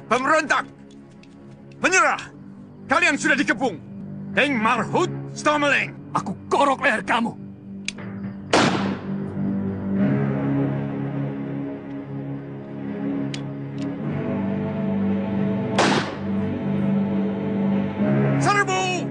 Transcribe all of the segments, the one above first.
Pemberontak! Menyerah! Kalian sudah dikepung! Deng Marhut Stomeling! Aku korok leher kamu! Serbu!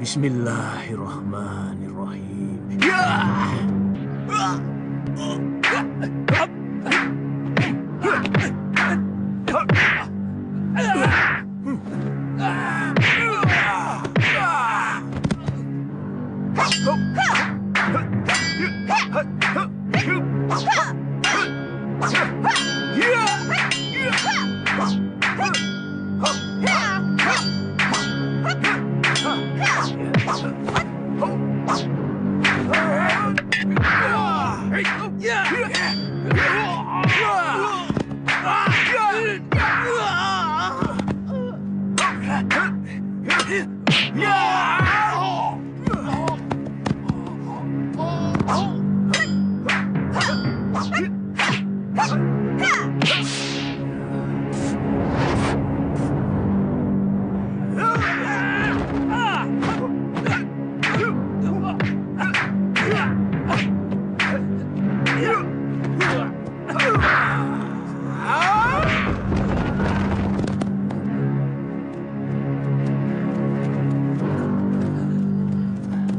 Bismillahirrahmanirrahim.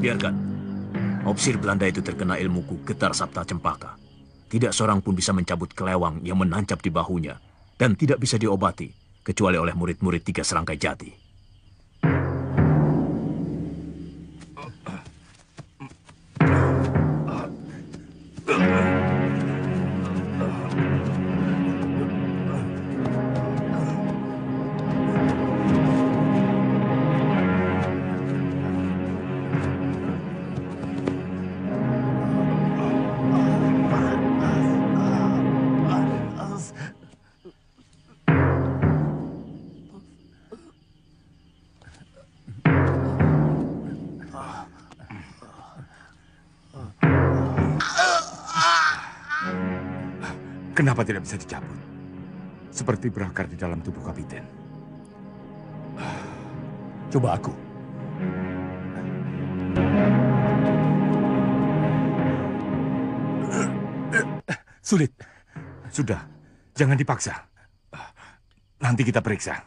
Biarkan. Opsir Belanda itu terkena ilmuku Getar Sabta Cempaka. Tidak seorang pun bisa mencabut kelewang yang menancap di bahunya. Dan tidak bisa diobati, kecuali oleh murid-murid 3 Serangkai Jati. Kenapa tidak bisa dicabut? Seperti berakar di dalam tubuh kapiten. Coba aku. Sulit. Sudah, jangan dipaksa. Nanti kita periksa.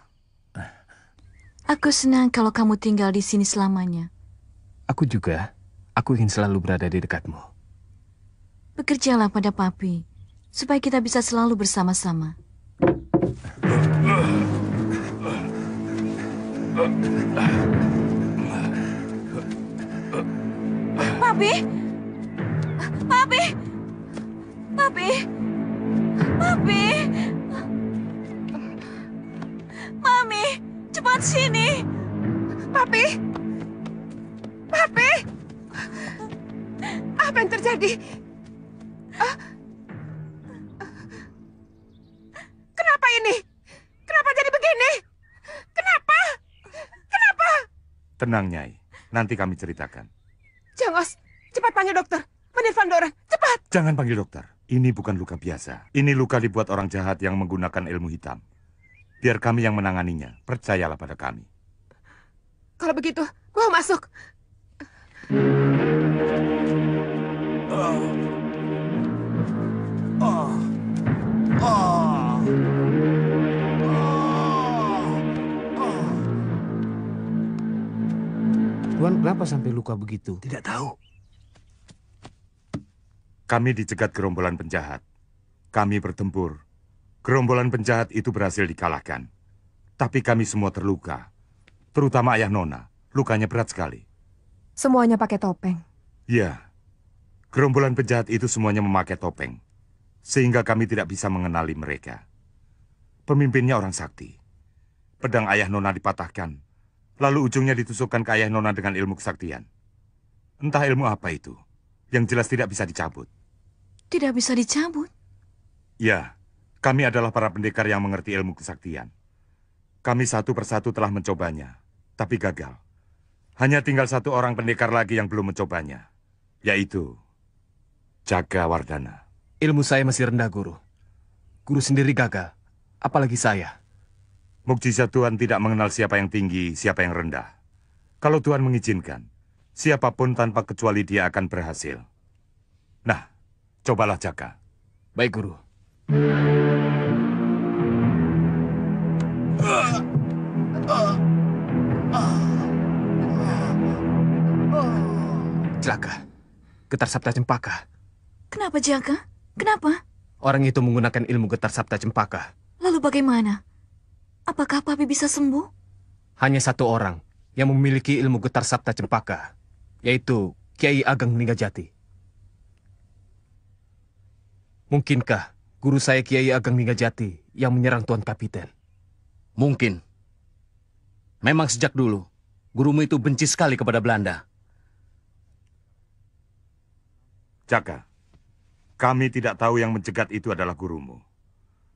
Aku senang kalau kamu tinggal di sini selamanya. Aku juga. Aku ingin selalu berada di dekatmu. Bekerjalah pada Papi, supaya kita bisa selalu bersama-sama. Papi! Papi! Papi! Papi! Mami! lewat sini. Papi! Papi! Apa yang terjadi? Kenapa ini? Kenapa jadi begini? Kenapa? Kenapa? Tenang, Nyai. Nanti kami ceritakan. Jangos, cepat panggil dokter. Menirvan Doran, cepat! Jangan panggil dokter. Ini bukan luka biasa. Ini luka dibuat orang jahat yang menggunakan ilmu hitam. Biar kami yang menanganinya. Percayalah pada kami. Kalau begitu, gua masuk. Tuan, kenapa sampai luka begitu? Tidak tahu. Kami dicegat gerombolan penjahat. Kami bertempur. Gerombolan penjahat itu berhasil dikalahkan. Tapi kami semua terluka. Terutama ayah Nona. Lukanya berat sekali. Semuanya pakai topeng. Ya. Gerombolan penjahat itu semuanya memakai topeng. Sehingga kami tidak bisa mengenali mereka. Pemimpinnya orang sakti. Pedang ayah Nona dipatahkan. Lalu ujungnya ditusukkan ke ayah Nona dengan ilmu kesaktian. Entah ilmu apa itu. Yang jelas tidak bisa dicabut. Tidak bisa dicabut. Ya, kami adalah para pendekar yang mengerti ilmu kesaktian. Kami satu persatu telah mencobanya, tapi gagal. Hanya tinggal satu orang pendekar lagi yang belum mencobanya, yaitu Jaga Wardana. Ilmu saya masih rendah, Guru. Guru sendiri gagal, apalagi saya. Mukjizat Tuhan tidak mengenal siapa yang tinggi, siapa yang rendah. Kalau Tuhan mengizinkan, siapapun tanpa kecuali dia akan berhasil. Nah, cobalah Jaka. Baik, Guru. Celaka. Getar Sabta Cempaka. Kenapa, Jaka? Kenapa? Orang itu menggunakan ilmu Getar Sabta Cempaka. Lalu bagaimana? Apakah Papi bisa sembuh? Hanya satu orang yang memiliki ilmu Getar Sabta Cempaka, yaitu Kiai Ageng Ninggajati. Mungkinkah guru saya Kiai Ageng Ninggajati yang menyerang Tuan Kapiten? Mungkin. Memang sejak dulu, gurumu itu benci sekali kepada Belanda. Jaka, kami tidak tahu yang mencegat itu adalah gurumu.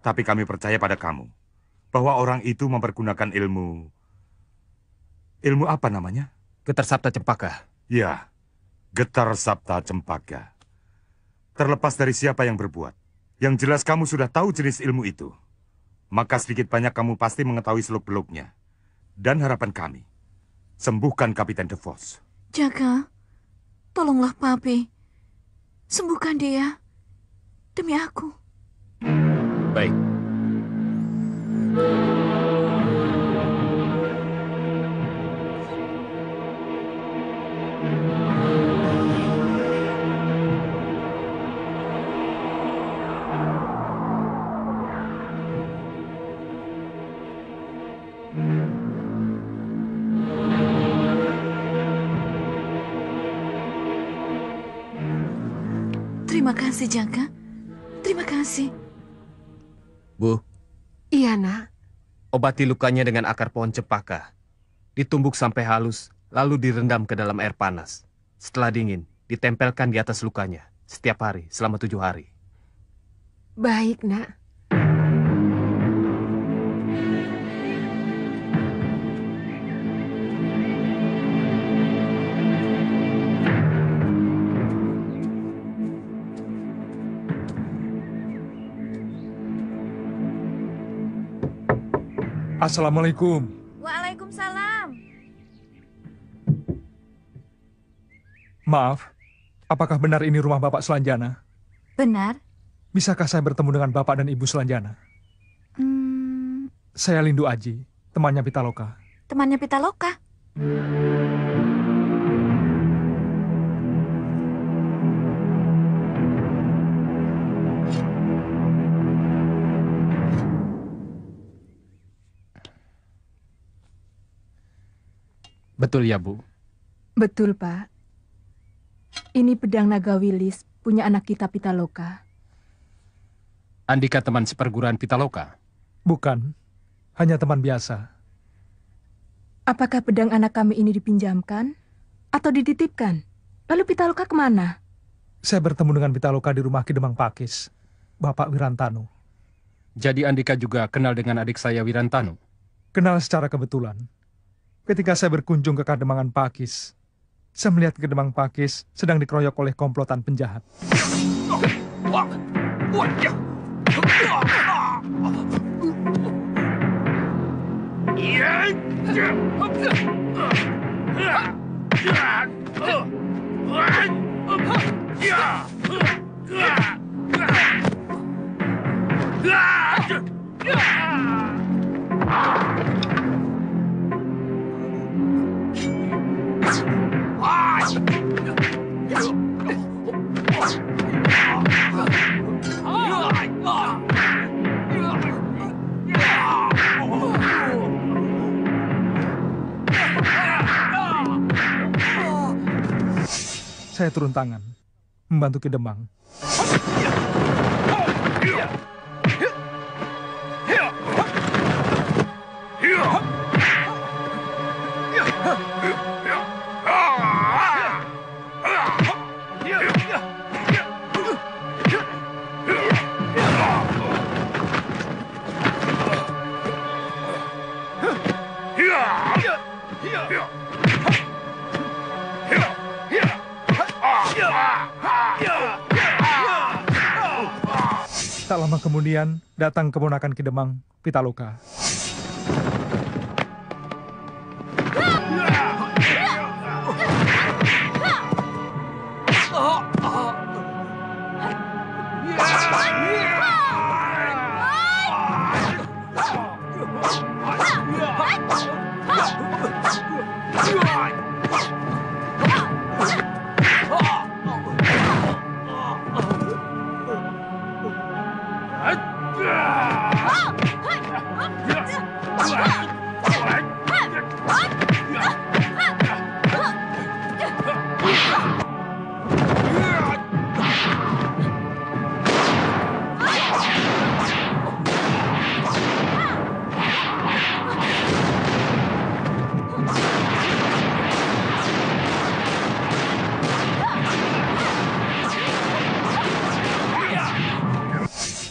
Tapi kami percaya pada kamu. Bahwa orang itu mempergunakan ilmu... Ilmu apa namanya? Getar Sabta Cempaka. Ya, Getar Sabta Cempaka. Terlepas dari siapa yang berbuat, yang jelas kamu sudah tahu jenis ilmu itu. Maka sedikit banyak kamu pasti mengetahui seluk-beluknya. Dan harapan kami, sembuhkan Kapiten De Vos. Jaka, tolonglah Papi. Sembuhkan dia. Demi aku. Baik. Terima kasih, Jaka. Terima kasih. Bu, Iya, nak. obati lukanya dengan akar pohon cempaka. Ditumbuk sampai halus, lalu direndam ke dalam air panas. Setelah dingin, ditempelkan di atas lukanya setiap hari selama 7 hari. Baik, nak. Assalamualaikum. Waalaikumsalam. Maaf, apakah benar ini rumah Bapak Selanjana? Benar? Bisakah saya bertemu dengan Bapak dan Ibu Selanjana? Saya Lindu Aji, temannya Pitaloka. Temannya Pitaloka. Betul ya, Bu? Betul, Pak. Ini pedang naga wilis punya anak kita Pitaloka. Andika teman seperguruan Pitaloka? Bukan, hanya teman biasa. Apakah pedang anak kami ini dipinjamkan atau dititipkan? Lalu Pitaloka kemana? Saya bertemu dengan Pitaloka di rumah Kidemang Pakis, Bapak Wirantanu. Jadi Andika juga kenal dengan adik saya Wirantanu? Kenal secara kebetulan. Ketika saya berkunjung ke Kademangan Pakis, saya melihat Kedemang Pakis sedang dikeroyok oleh komplotan penjahat. Saya turun tangan, membantu Kidemang. Tak lama kemudian, datang keponakan Kidemang, Pitaloka.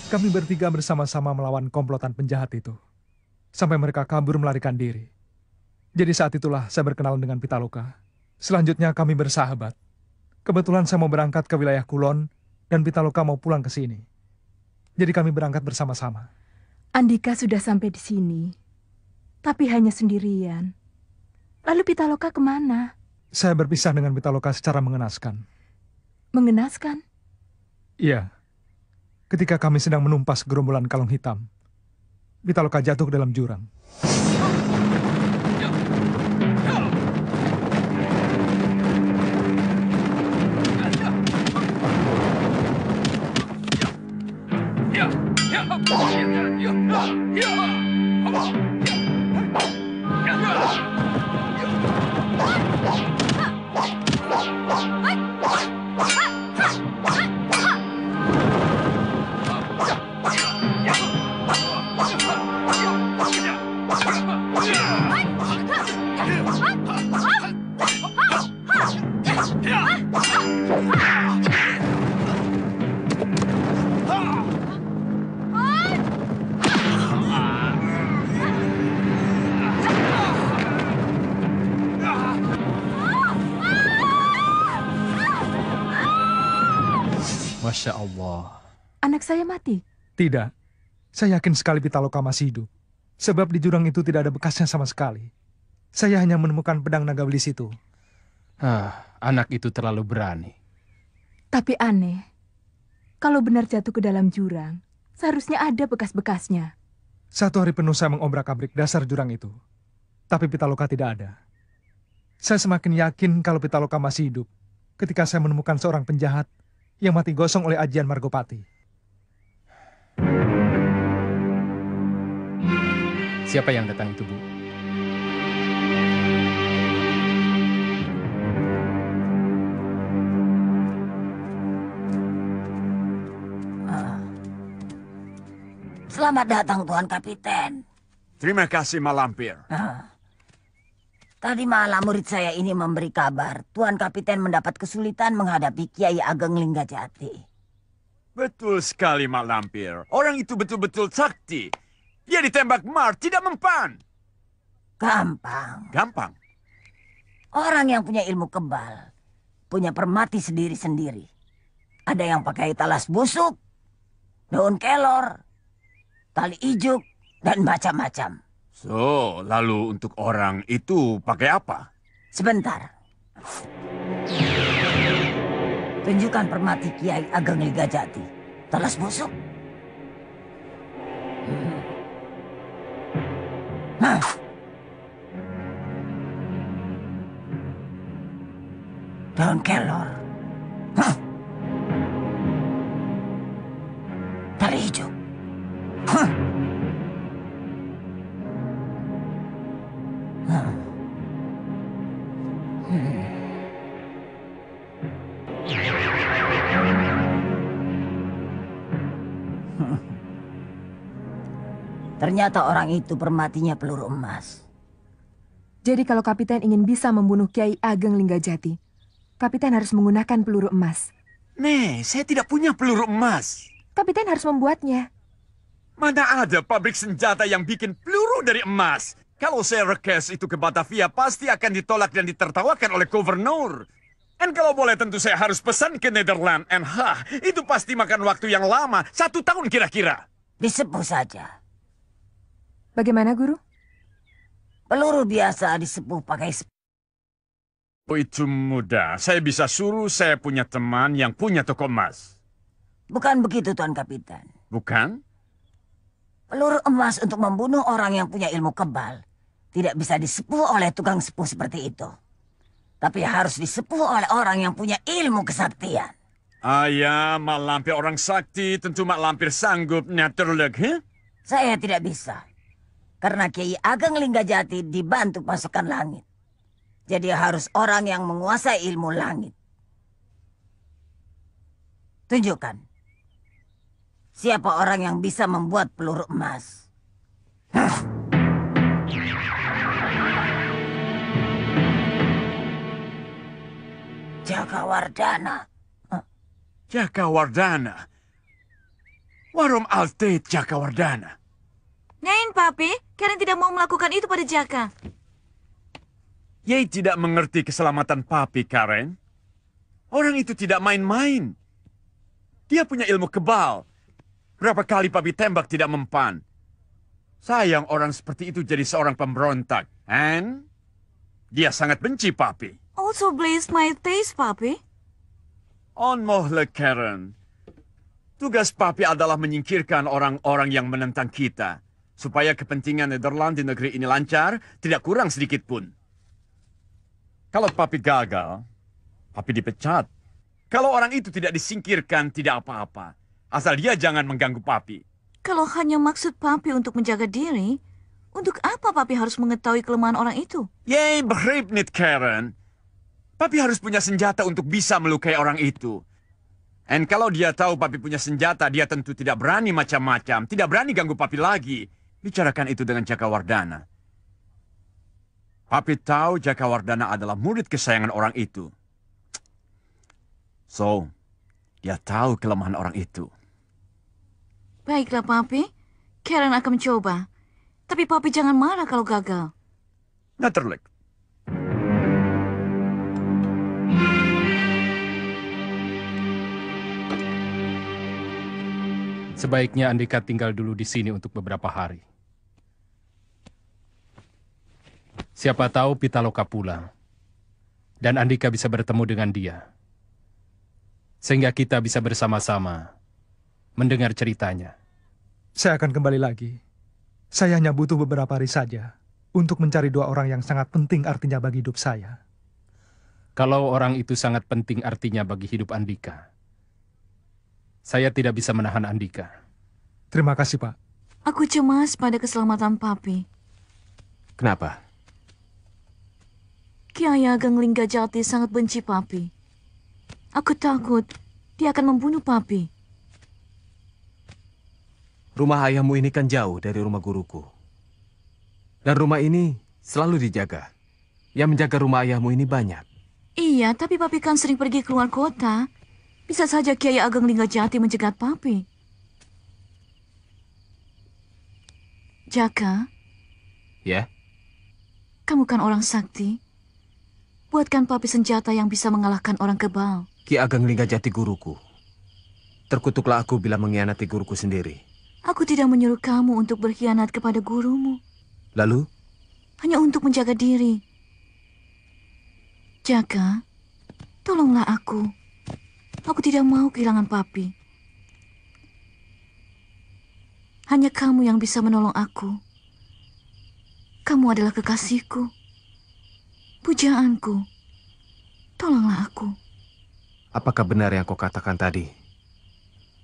Kami bertiga bersama-sama melawan komplotan penjahat itu. Sampai mereka kabur melarikan diri. Jadi saat itulah saya berkenalan dengan Pitaloka. Selanjutnya kami bersahabat. Kebetulan saya mau berangkat ke wilayah Kulon dan Pitaloka mau pulang ke sini. Jadi kami berangkat bersama-sama. Andika sudah sampai di sini, tapi hanya sendirian. Lalu Pitaloka kemana? Saya berpisah dengan Pitaloka secara mengenaskan. Mengenaskan? Iya. Ketika kami sedang menumpas gerombolan kalung hitam, Pitaloka jatuh ke dalam jurang. Masya Allah. Anak saya mati? Tidak. Saya yakin sekali Pitaloka masih hidup. Sebab di jurang itu tidak ada bekasnya sama sekali. Saya hanya menemukan pedang naga wilis itu. Anak itu terlalu berani. Tapi aneh. Kalau benar jatuh ke dalam jurang, seharusnya ada bekas-bekasnya. 1 hari penuh saya mengobrak-abrik dasar jurang itu. Tapi Pitaloka tidak ada. Saya semakin yakin kalau Pitaloka masih hidup ketika saya menemukan seorang penjahat yang mati gosong oleh ajian Margopati. Siapa yang datang itu, Bu? Selamat datang, Tuan Kapiten. Terima kasih, Malampir. Tadi malam murid saya ini memberi kabar, Tuan Kapiten mendapat kesulitan menghadapi Kiai Ageng Linggajati. Betul sekali, Mak Lampir. Orang itu betul-betul sakti. Dia ditembak Mar, tidak mempan. Gampang. Gampang? Orang yang punya ilmu kebal, punya permati sendiri-sendiri. Ada yang pakai talas busuk, daun kelor, tali ijuk, dan macam-macam. So, lalu untuk orang itu pakai apa? Sebentar. Tunjukkan permati Kiai Ageng Linggajati. Talas busuk. Hah? Daun kelor. Hah? Tali hijau. Hah? Ternyata orang itu permatinya peluru emas. Jadi kalau Kapiten ingin bisa membunuh Kiai Ageng Linggajati, Kapiten harus menggunakan peluru emas. Nih, saya tidak punya peluru emas. Kapiten harus membuatnya. Mana ada pabrik senjata yang bikin peluru dari emas? Kalau saya request itu ke Batavia, pasti akan ditolak dan ditertawakan oleh gubernur. Dan kalau boleh tentu saya harus pesan ke Nederland. And itu pasti makan waktu yang lama, 1 tahun kira-kira. Disepuh saja. Bagaimana, Guru? Peluru biasa disepuh pakai Oh, itu mudah. Saya bisa suruh saya punya teman yang punya toko emas. Bukan begitu, Tuan Kapiten. Bukan? Peluru emas untuk membunuh orang yang punya ilmu kebal tidak bisa disepuh oleh tukang sepuh seperti itu. Tapi harus disepuh oleh orang yang punya ilmu kesaktian. Ya, Mak Lampir orang sakti, tentu Mak Lampir sanggup natuurlijk, he? Saya tidak bisa. Karena Kiai Ageng Linggajati dibantu pasukan langit. Jadi harus orang yang menguasai ilmu langit. Tunjukkan. Siapa orang yang bisa membuat peluru emas? Jakawardana. Jakawardana. Warum Alte Jakawardana? Ngain, Papi? Karen tidak mau melakukan itu pada Jaka. Yei tidak mengerti keselamatan Papi, Karen. Orang itu tidak main-main. Dia punya ilmu kebal. Berapa kali Papi tembak tidak mempan. Sayang orang seperti itu jadi seorang pemberontak. And dia sangat benci Papi. Also blaze my taste, Papi. Onmohle, Karen. Tugas Papi adalah menyingkirkan orang-orang yang menentang kita. Supaya kepentingan Nederland di negeri ini lancar, tidak kurang sedikit pun. Kalau Papi gagal, Papi dipecat. Kalau orang itu tidak disingkirkan, tidak apa-apa. Asal dia jangan mengganggu Papi. Kalau hanya maksud Papi untuk menjaga diri, untuk apa Papi harus mengetahui kelemahan orang itu? Yey, begrijp niet, Karen. Papi harus punya senjata untuk bisa melukai orang itu. Dan kalau dia tahu Papi punya senjata, dia tentu tidak berani macam-macam. Tidak berani ganggu Papi lagi. Bicarakan itu dengan Jakawardana. Papi tahu Jakawardana adalah murid kesayangan orang itu. So, dia tahu kelemahan orang itu. Baiklah, Papi. Karen akan mencoba. Tapi Papi jangan marah kalau gagal. Natuurlijk. Sebaiknya Andika tinggal dulu di sini untuk beberapa hari. Siapa tahu Pitaloka pulang. Dan Andika bisa bertemu dengan dia. Sehingga kita bisa bersama-sama mendengar ceritanya. Saya akan kembali lagi. Saya hanya butuh beberapa hari saja untuk mencari 2 orang yang sangat penting artinya bagi hidup saya. Kalau orang itu sangat penting artinya bagi hidup Andika, saya tidak bisa menahan Andika. Terima kasih, Pak. Aku cemas pada keselamatan Papi. Kenapa? Kiai Ageng Linggajati sangat benci Papi. Aku takut dia akan membunuh Papi. Rumah ayahmu ini kan jauh dari rumah guruku. Dan rumah ini selalu dijaga. Yang menjaga rumah ayahmu ini banyak. Iya, tapi papi kan sering pergi keluar kota. Bisa saja Kiai Ageng Linggajati mencegat papi. Jaka, Ya, kamu kan orang sakti. Buatkan papi senjata yang bisa mengalahkan orang kebal. Ki Ageng Linggajati guruku. Terkutuklah aku bila mengkhianati guruku sendiri. Aku tidak menyuruh kamu untuk berkhianat kepada gurumu. Lalu, Hanya untuk menjaga diri. Jaka, tolonglah aku. Aku tidak mau kehilangan papi. Hanya kamu yang bisa menolong aku. Kamu adalah kekasihku. Pujaanku. Tolonglah aku. apakah benar yang kau katakan tadi?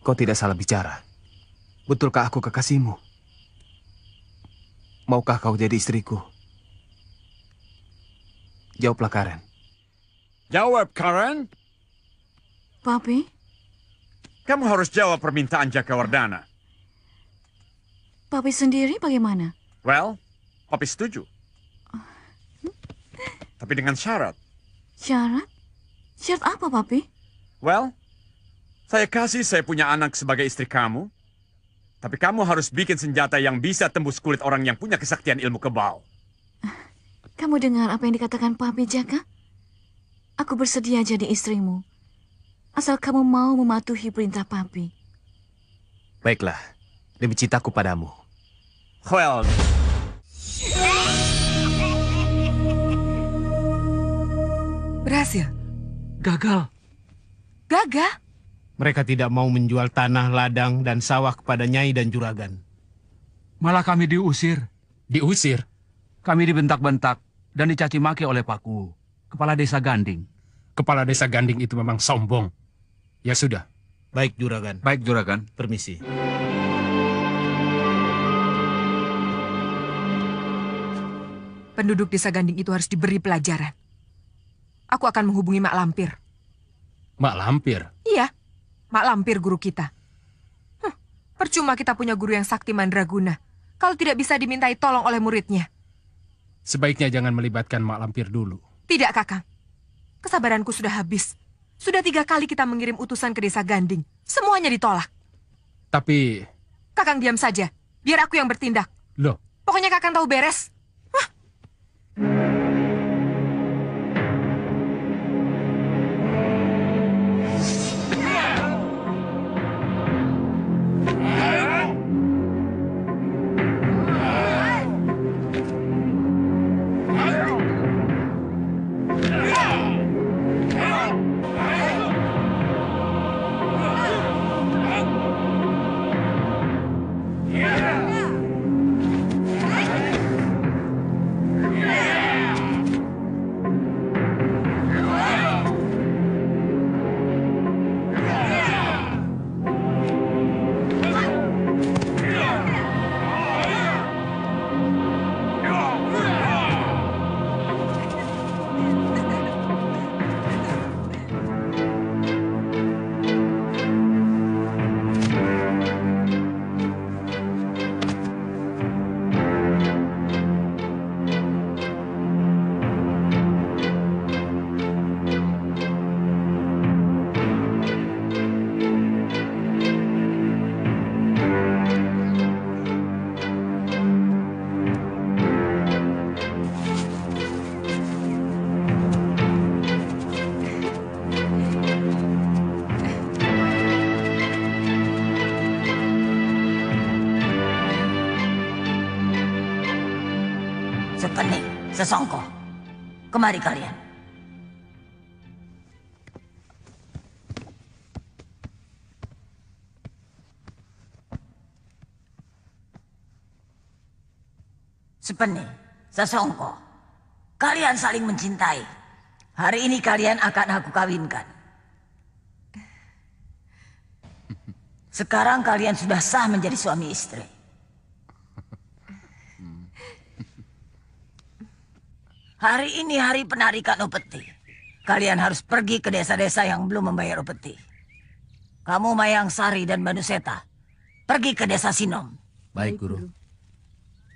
Kau tidak salah bicara. Betulkah aku kekasihmu? Maukah kau jadi istriku? Jawablah, Karen. Jawab, Karen. Papi, Kamu harus jawab permintaan Jakawardhana. papi sendiri bagaimana? Well, Papi setuju. Tapi dengan syarat. Syarat? Syarat apa, papi? Well, saya kasih saya punya anak sebagai istri kamu. Tapi kamu harus bikin senjata yang bisa tembus kulit orang yang punya kesaktian ilmu kebal. Kamu dengar apa yang dikatakan papi, Jaka? Aku bersedia jadi istrimu. Asal kamu mau mematuhi perintah papi. Baiklah, demi cintaku padamu. Well, Berhasil? Gagal. Gagal? Mereka tidak mau menjual tanah, ladang, dan sawah kepada Nyai dan Juragan. Malah kami diusir. Diusir? Kami dibentak-bentak dan dicaci maki oleh Paku, Kepala Desa Ganding. Kepala Desa Ganding itu memang sombong. Ya sudah. Baik, Juragan. Baik, Juragan. Permisi. Penduduk Desa Ganding itu harus diberi pelajaran. Aku akan menghubungi Mak Lampir. Mak Lampir? Iya, Mak Lampir guru kita. Percuma kita punya guru yang sakti mandraguna kalau tidak bisa dimintai tolong oleh muridnya. Sebaiknya jangan melibatkan Mak Lampir dulu. Tidak, Kakang. Kesabaranku sudah habis. Sudah 3 kali kita mengirim utusan ke Desa Ganding. Semuanya ditolak. Tapi... Kakang diam saja. Biar aku yang bertindak. Loh? Pokoknya Kakang tahu beres. Sepening, sesongko. Kemari kalian. Sepening, sesongko. Kalian saling mencintai. Hari ini kalian akan aku kawinkan. Sekarang kalian sudah sah menjadi suami istri. Hari ini hari penarikan upeti. Kalian harus pergi ke desa-desa yang belum membayar upeti. Kamu Mayang Sari dan Manuseta, pergi ke desa Sinom. Baik, Guru.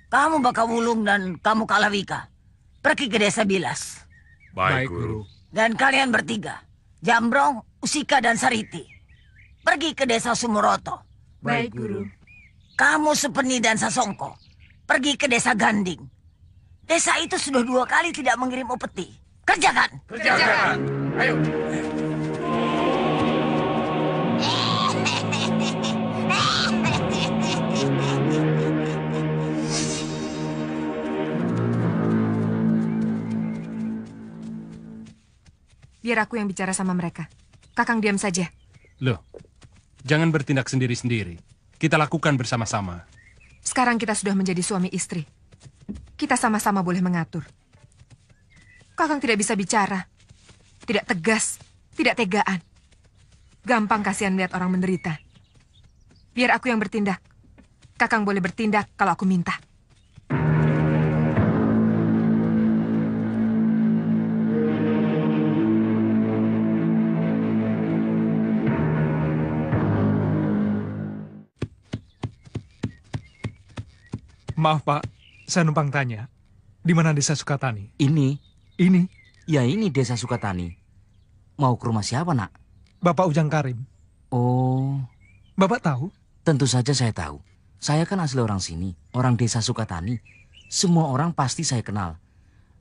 Kamu Bakawulung dan kamu Kalawika, pergi ke desa Bilas. Baik, Guru. Dan kalian bertiga, Jambrong, Usika, dan Sariti, pergi ke desa Sumuroto. Baik, Guru. Kamu Supeni dan Sasongko, pergi ke desa Ganding. Desa itu sudah 2 kali tidak mengirim upeti. Kerjakan! Kerjakan! Ayo! Biar aku yang bicara sama mereka. Kakang diam saja. Loh, jangan bertindak sendiri-sendiri. Kita lakukan bersama-sama. Sekarang kita sudah menjadi suami istri. Kita sama-sama boleh mengatur. Kakang tidak bisa bicara. Tidak tegas, tidak tegaan. Gampang kasihan melihat orang menderita. Biar aku yang bertindak. Kakang boleh bertindak kalau aku minta. Maaf Pak, saya numpang tanya. Di mana desa Sukatani? Ini? Ini? Ya ini desa Sukatani. Mau ke rumah siapa, Nak? Bapak Ujang Karim. Oh. Bapak tahu? Tentu saja saya tahu. Saya kan asli orang sini, orang desa Sukatani. Semua orang pasti saya kenal.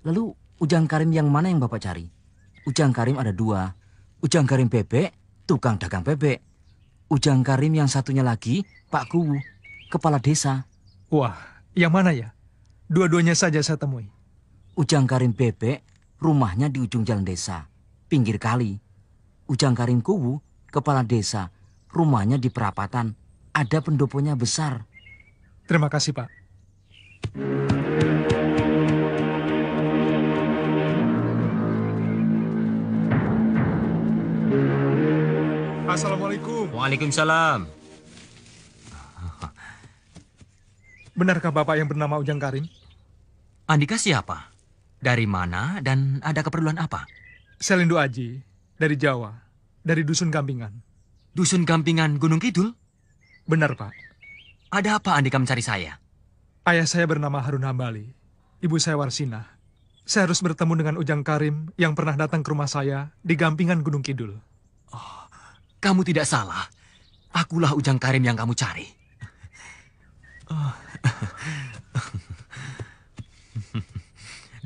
Lalu Ujang Karim yang mana yang Bapak cari? Ujang Karim ada 2. Ujang Karim bebek, tukang dagang bebek. Ujang Karim yang satunya lagi, Pak Kuwu, kepala desa. Wah, yang mana ya? Dua-duanya saja saya temui. Ujang Karim bebek, rumahnya di ujung jalan desa, pinggir kali. Ujang Karim Kuwu, kepala desa, rumahnya di perapatan, ada pendoponya besar. Terima kasih, Pak. Assalamualaikum. Waalaikumsalam. Benarkah Bapak yang bernama Ujang Karim? Andika siapa? Dari mana dan ada keperluan apa? Selindo Aji, dari Jawa, dari Dusun Gampingan. Dusun Gampingan Gunung Kidul? Benar, Pak. Ada apa Andika mencari saya? Ayah saya bernama Harun Hambali, ibu saya Warsina. Saya harus bertemu dengan Ujang Karim yang pernah datang ke rumah saya di Gampingan Gunung Kidul. Oh, kamu tidak salah. Akulah Ujang Karim yang kamu cari.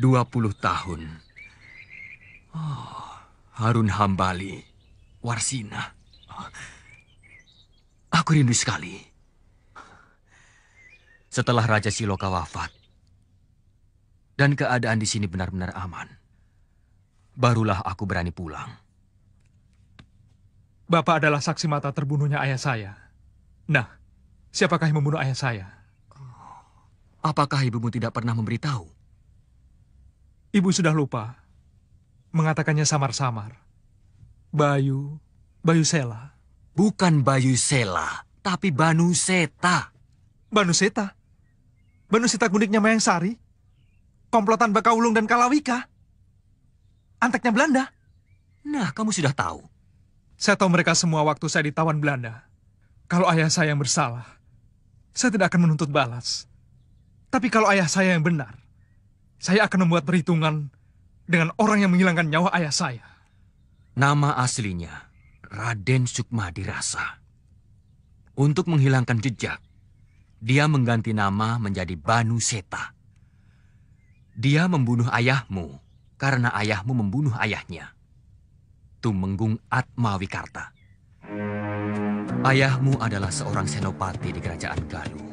20 tahun. Oh, Harun Hambali, Warsina. Aku rindu sekali. Setelah Raja Siloka wafat, dan keadaan di sini benar-benar aman, barulah aku berani pulang. Bapak adalah saksi mata terbunuhnya ayah saya. Nah, siapakah yang membunuh ayah saya? Apakah ibumu tidak pernah memberitahu? Ibu sudah lupa. Mengatakannya samar-samar. Bayu Sela. Bukan Bayu Sela, tapi Banu Seta. Banu Seta? Banu Seta gundiknya Mayang Sari? Komplotan Bakaulung dan Kalawika? Anteknya Belanda? Nah, kamu sudah tahu. Saya tahu mereka semua waktu saya ditawan Belanda. Kalau ayah saya yang bersalah, saya tidak akan menuntut balas. Tapi kalau ayah saya yang benar, saya akan membuat perhitungan dengan orang yang menghilangkan nyawa ayah saya. Nama aslinya Raden Sukmadirasa. Untuk menghilangkan jejak, dia mengganti nama menjadi Banu Seta. Dia membunuh ayahmu karena ayahmu membunuh ayahnya. Tumenggung Atmawikarta. Ayahmu adalah seorang senopati di kerajaan Galuh.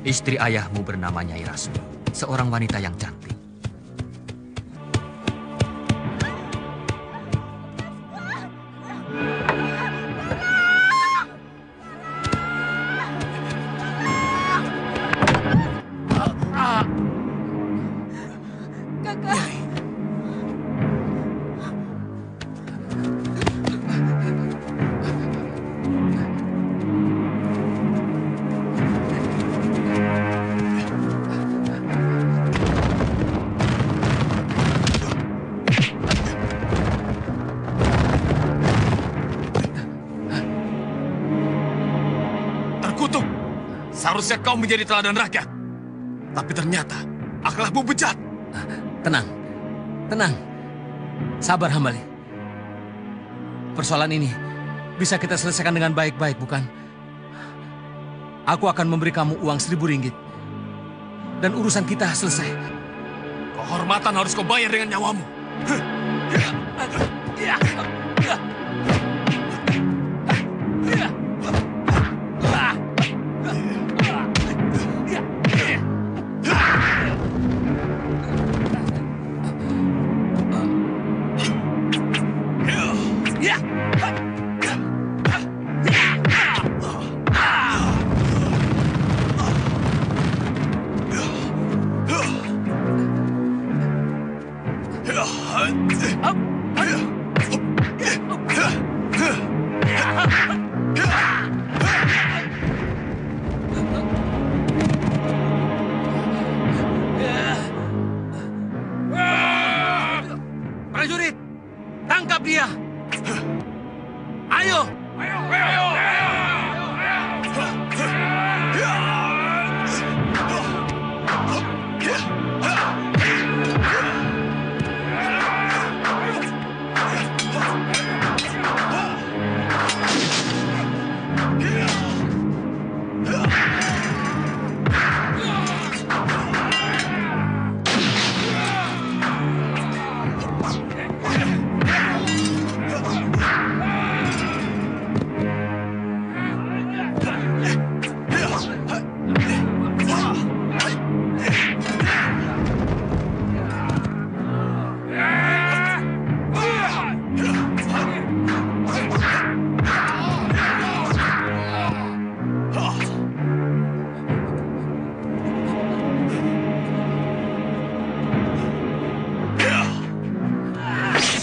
Istri ayahmu bernama Nyai Rasmi, seorang wanita yang cantik. Seharusnya kau menjadi teladan rakyat. Tapi ternyata akhlakmu bejat. Tenang, tenang. Sabar, Hambali. Persoalan ini bisa kita selesaikan dengan baik-baik, bukan? Aku akan memberi kamu uang 1.000 ringgit. Dan urusan kita selesai. Kehormatan harus kau bayar dengan nyawamu. Prajurit, tangkap dia. Ayo.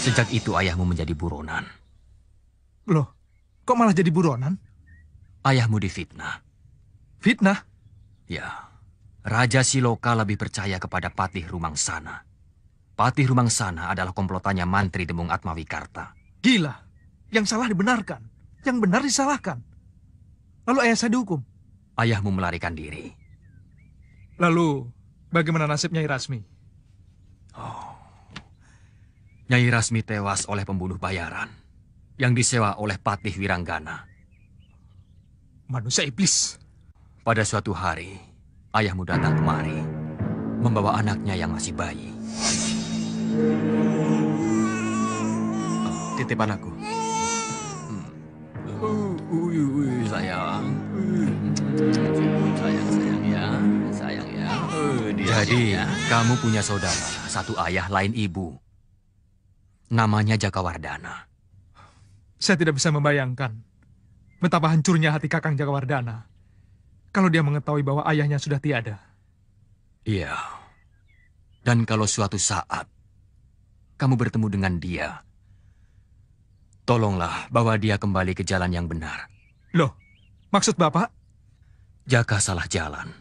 Sejak itu ayahmu menjadi buronan. Loh, kok malah jadi buronan? Ayahmu difitnah. Fitnah? Ya, Raja Siloka lebih percaya kepada Patih Rumangsana. Patih Rumangsana adalah komplotannya Mantri Demung Atmawikarta. Gila, yang salah dibenarkan, yang benar disalahkan. Lalu ayah saya dihukum. Ayahmu melarikan diri. Lalu, bagaimana nasib Nyai Rasmi? Nyai Rasmi tewas oleh pembunuh bayaran yang disewa oleh Patih Wiranggana. Manusia iblis. Pada suatu hari, ayahmu datang kemari, membawa anaknya yang masih bayi. Titipan aku. Sayang. Sayang ya. Sayang ya. Jadi, kamu punya saudara, satu ayah lain ibu. Namanya Jakawardana. Saya tidak bisa membayangkan betapa hancurnya hati Kakang Jakawardana kalau dia mengetahui bahwa ayahnya sudah tiada. Iya. Dan kalau suatu saat kamu bertemu dengan dia, tolonglah bawa dia kembali ke jalan yang benar. Loh, maksud Bapak? Jaka salah jalan.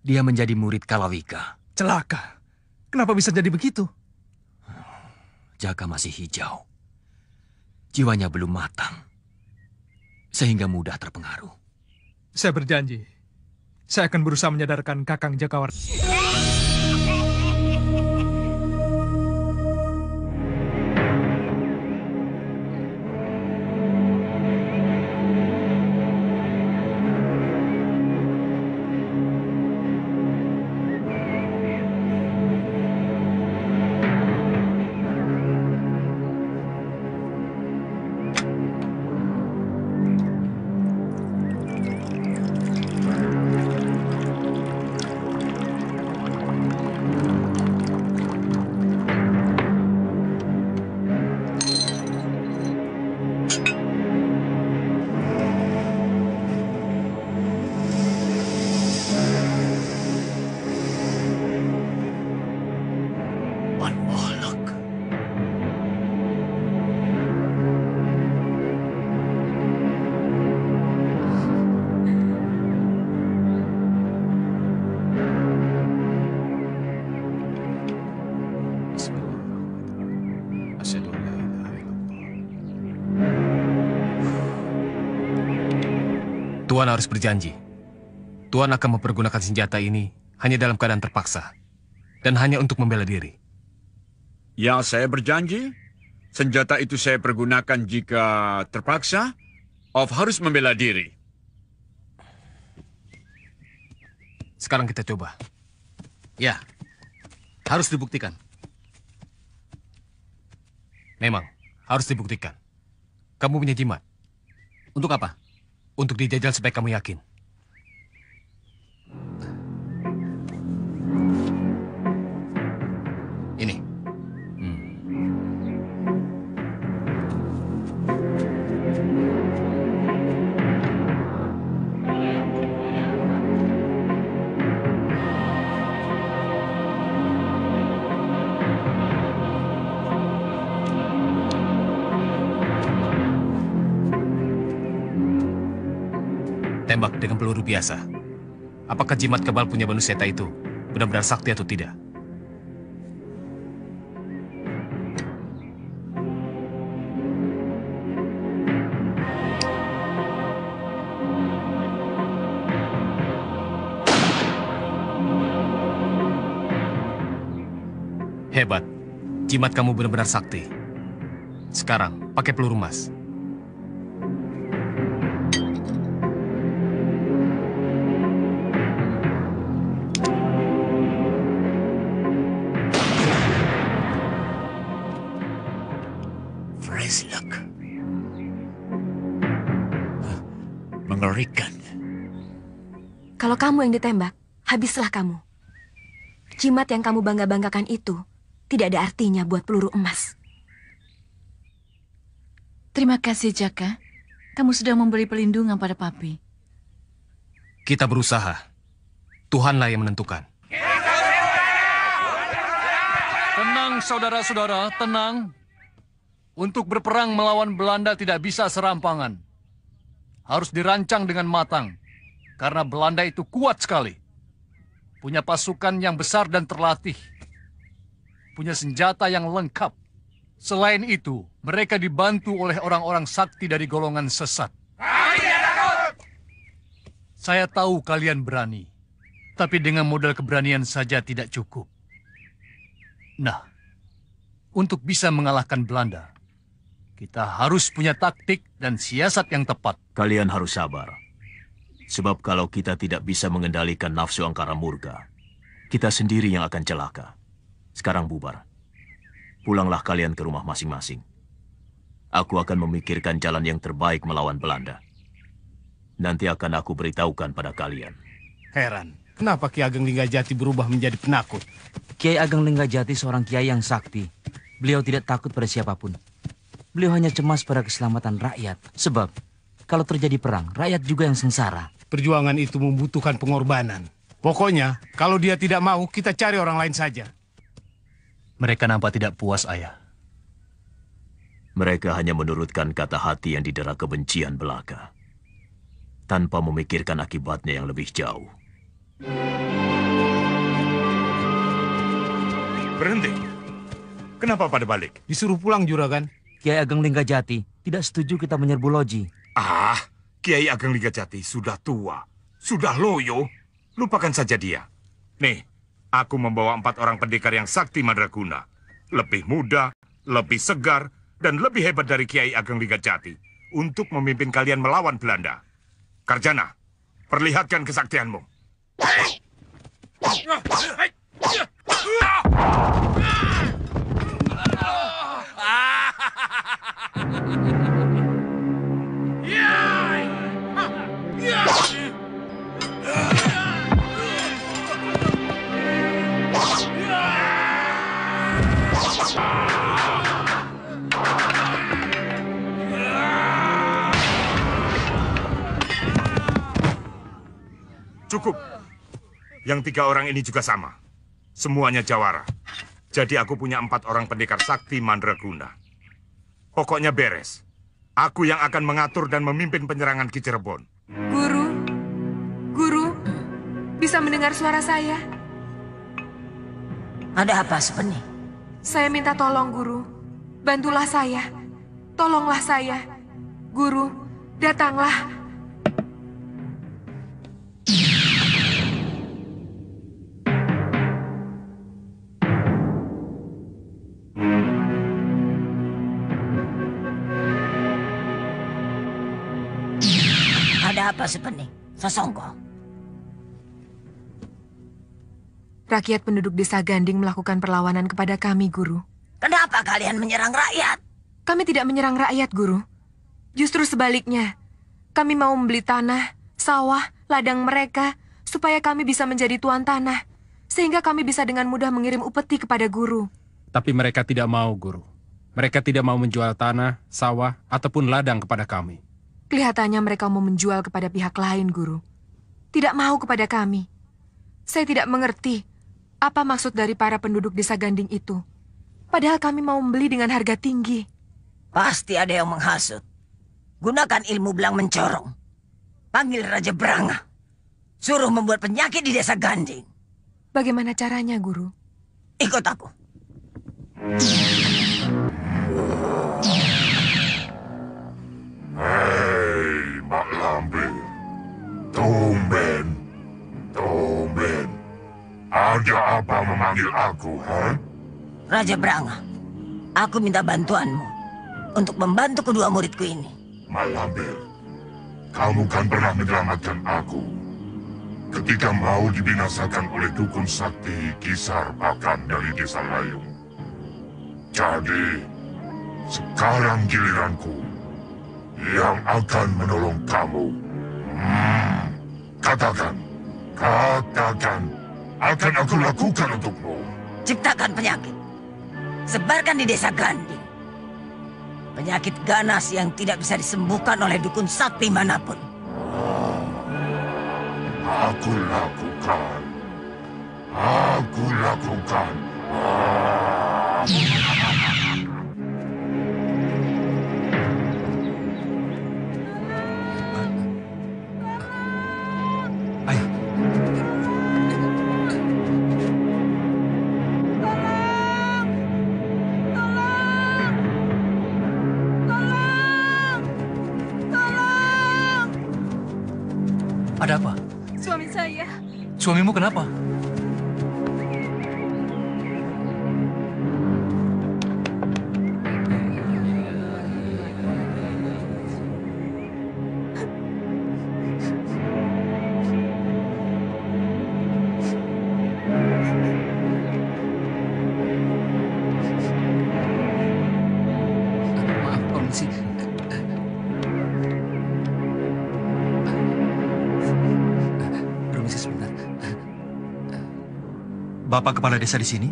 Dia menjadi murid Kalawika. Celaka. Kenapa bisa jadi begitu? Jaka masih hijau. Jiwanya belum matang. Sehingga mudah terpengaruh. Saya berjanji. Saya akan berusaha menyadarkan Kakang Jakawardana. Tuan harus berjanji. Tuan akan mempergunakan senjata ini hanya dalam keadaan terpaksa. dan hanya untuk membela diri. Ya, saya berjanji. Senjata itu saya pergunakan jika terpaksa. Of harus membela diri. Sekarang kita coba. Ya, harus dibuktikan. Memang, harus dibuktikan. Kamu punya jimat. Untuk apa? Untuk dijajal supaya kamu yakin. Ini. Tembak dengan peluru biasa. Apakah jimat kebal punya Manuseta itu benar-benar sakti atau tidak? Hebat. Jimat kamu benar-benar sakti. Sekarang, pakai peluru emas. Fresh luck. Mengerikan. Kalau kamu yang ditembak, habislah kamu. Jimat yang kamu bangga-banggakan itu tidak ada artinya buat peluru emas. Terima kasih, Jaka. Kamu sudah memberi pelindungan pada Papi. Kita berusaha. Tuhanlah yang menentukan. Tenang, saudara-saudara, tenang. Untuk berperang melawan Belanda tidak bisa serampangan. Harus dirancang dengan matang. Karena Belanda itu kuat sekali. Punya pasukan yang besar dan terlatih. Punya senjata yang lengkap. Selain itu, mereka dibantu oleh orang-orang sakti dari golongan sesat. Saya tahu kalian berani. Tapi dengan modal keberanian saja tidak cukup. Nah, untuk bisa mengalahkan Belanda, kita harus punya taktik dan siasat yang tepat. Kalian harus sabar. Sebab kalau kita tidak bisa mengendalikan nafsu angkara murka, kita sendiri yang akan celaka. Sekarang bubar. Pulanglah kalian ke rumah masing-masing. Aku akan memikirkan jalan yang terbaik melawan Belanda. Nanti akan aku beritahukan pada kalian. Heran, kenapa Ki Ageng Linggajati berubah menjadi penakut? Kiai Ageng Linggajati seorang kiai yang sakti. Beliau tidak takut pada siapapun. Beliau hanya cemas pada keselamatan rakyat. Sebab, kalau terjadi perang, rakyat juga yang sengsara. Perjuangan itu membutuhkan pengorbanan. Pokoknya, kalau dia tidak mau, kita cari orang lain saja. Mereka nampak tidak puas, Ayah. Mereka hanya menurutkan kata hati yang didera kebencian belaka, tanpa memikirkan akibatnya yang lebih jauh. Berhenti. Kenapa pada balik? Disuruh pulang, Juragan. Kiai Ageng Linggajati tidak setuju kita menyerbu loji. Ah, Kiai Ageng Linggajati sudah tua, sudah loyo. Lupakan saja dia. Nih, aku membawa 4 orang pendekar yang sakti Mandraguna. Lebih muda, lebih segar, dan lebih hebat dari Kiai Ageng Linggajati untuk memimpin kalian melawan Belanda. Karjana, perlihatkan kesaktianmu. Cukup. Yang 3 orang ini juga sama. Semuanya jawara. Jadi aku punya 4 orang pendekar sakti Mandraguna. Pokoknya beres. Aku yang akan mengatur dan memimpin penyerangan Ki Cirebon. Guru, bisa mendengar suara saya? Ada apa, Sepeni? Saya minta tolong, Guru. Bantulah saya. Tolonglah saya. Guru, datanglah. Ada apa Supeni? Sosongko? Rakyat penduduk desa Ganding melakukan perlawanan kepada kami, Guru. Kenapa kalian menyerang rakyat? Kami tidak menyerang rakyat, Guru. Justru sebaliknya. Kami mau membeli tanah, sawah, ladang mereka, supaya kami bisa menjadi tuan tanah. Sehingga kami bisa dengan mudah mengirim upeti kepada Guru. Tapi mereka tidak mau, Guru. Mereka tidak mau menjual tanah, sawah, ataupun ladang kepada kami. Kelihatannya mereka mau menjual kepada pihak lain, Guru. Tidak mau kepada kami. Saya tidak mengerti apa maksud dari para penduduk desa Ganding itu. Padahal kami mau membeli dengan harga tinggi. Pasti ada yang menghasut. Gunakan ilmu belang mencorong. Panggil Raja Branga. Suruh membuat penyakit di desa Ganding. Bagaimana caranya, Guru? Ikut aku. Hei, Mak Lampir. Tumben. Ada apa memanggil aku, ha? Raja Branga, aku minta bantuanmu untuk membantu kedua muridku ini. Mak Lampir, kamu kan pernah menyelamatkan aku ketika mau dibinasakan oleh dukun sakti Kisar Pakan dari desa Layung. Jadi, sekarang giliranku yang akan menolong kamu. Katakan, akan aku lakukan untukmu. Ciptakan penyakit. Sebarkan di desa Ganding. Penyakit ganas yang tidak bisa disembuhkan oleh dukun sakti manapun. Aku lakukan. Ada apa? Suami saya. Suamimu kenapa? Maaf, permisi. Permisi sebentar. Bapak kepala desa di sini?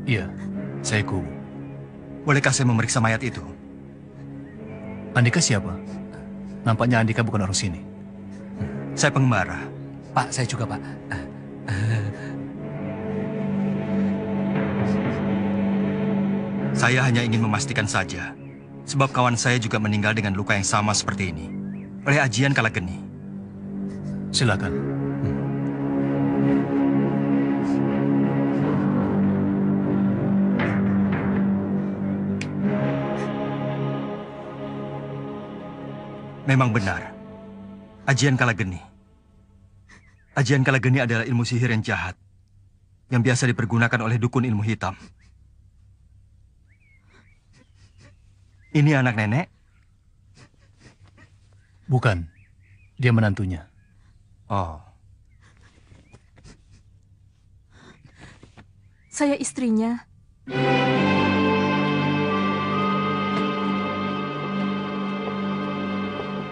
Iya, saya Kubu. Bolehkah saya memeriksa mayat itu? Andika siapa? Nampaknya Andika bukan orang sini. Saya pengembara. Pak, saya juga, Pak. Saya hanya ingin memastikan saja. Sebab kawan saya juga meninggal dengan luka yang sama seperti ini. Oleh ajian Kalageni. Silakan. Memang benar. Ajian Kalageni. Ajian Kalageni adalah ilmu sihir yang jahat. Yang biasa dipergunakan oleh dukun ilmu hitam. Ini anak nenek? Bukan. Dia menantunya. Oh. Saya istrinya.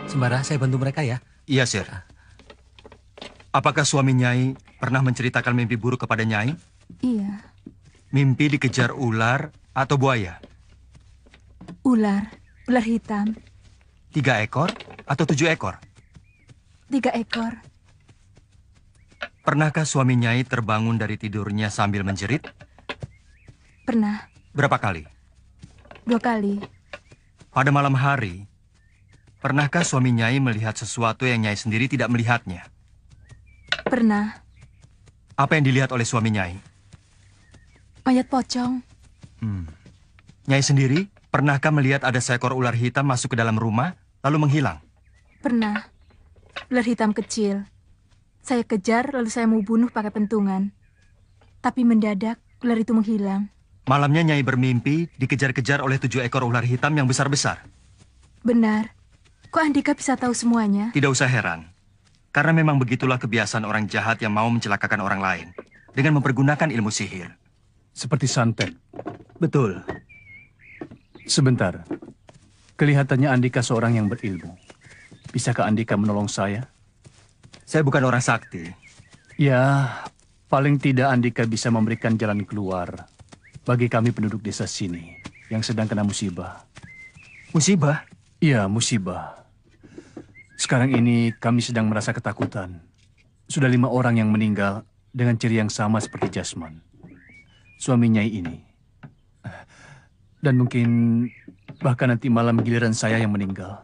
Sembara, saya bantu mereka ya. Iya, Sir. Apakah suami Nyai pernah menceritakan mimpi buruk kepada Nyai? Iya. Mimpi dikejar ular atau buaya? Ular hitam. 3 ekor atau 7 ekor? 3 ekor. Pernahkah suami Nyai terbangun dari tidurnya sambil menjerit? Pernah. Berapa kali? 2 kali. Pada malam hari, pernahkah suami Nyai melihat sesuatu yang Nyai sendiri tidak melihatnya? Pernah. Apa yang dilihat oleh suami Nyai? Mayat pocong. Nyai sendiri, pernahkah melihat ada seekor ular hitam masuk ke dalam rumah, lalu menghilang? Pernah. Ular hitam kecil. Saya kejar, lalu saya mau bunuh pakai pentungan. Tapi mendadak, ular itu menghilang. Malamnya Nyai bermimpi dikejar-kejar oleh 7 ekor ular hitam yang besar-besar. Benar. Kok Andika bisa tahu semuanya? Tidak usah heran. Karena memang begitulah kebiasaan orang jahat yang mau mencelakakan orang lain dengan mempergunakan ilmu sihir. Seperti santet. Betul. Sebentar. Kelihatannya Andika seorang yang berilmu. Bisakah Andika menolong saya? Saya bukan orang sakti. Ya, paling tidak Andika bisa memberikan jalan keluar bagi kami penduduk desa sini yang sedang kena musibah. Musibah? Iya, musibah. Sekarang ini kami sedang merasa ketakutan. Sudah 5 orang yang meninggal dengan ciri yang sama seperti Jasman, suami Nyai ini. Dan mungkin bahkan nanti malam giliran saya yang meninggal.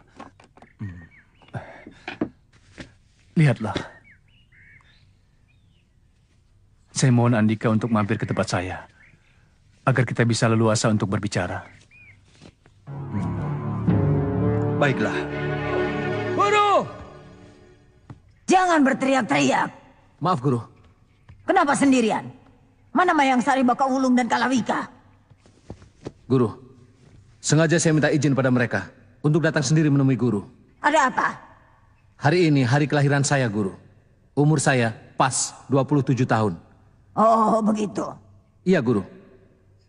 Lihatlah. Saya mohon Andika untuk mampir ke tempat saya, agar kita bisa leluasa untuk berbicara. Baiklah. Guru! Jangan berteriak-teriak. Maaf, Guru. Kenapa sendirian? Mana Mayang Sari, Baka Wulung, dan Kalawika? Guru, sengaja saya minta izin pada mereka untuk datang sendiri menemui Guru. Ada apa? Hari ini hari kelahiran saya, Guru. Umur saya pas 27 tahun. Oh, begitu. Iya, Guru.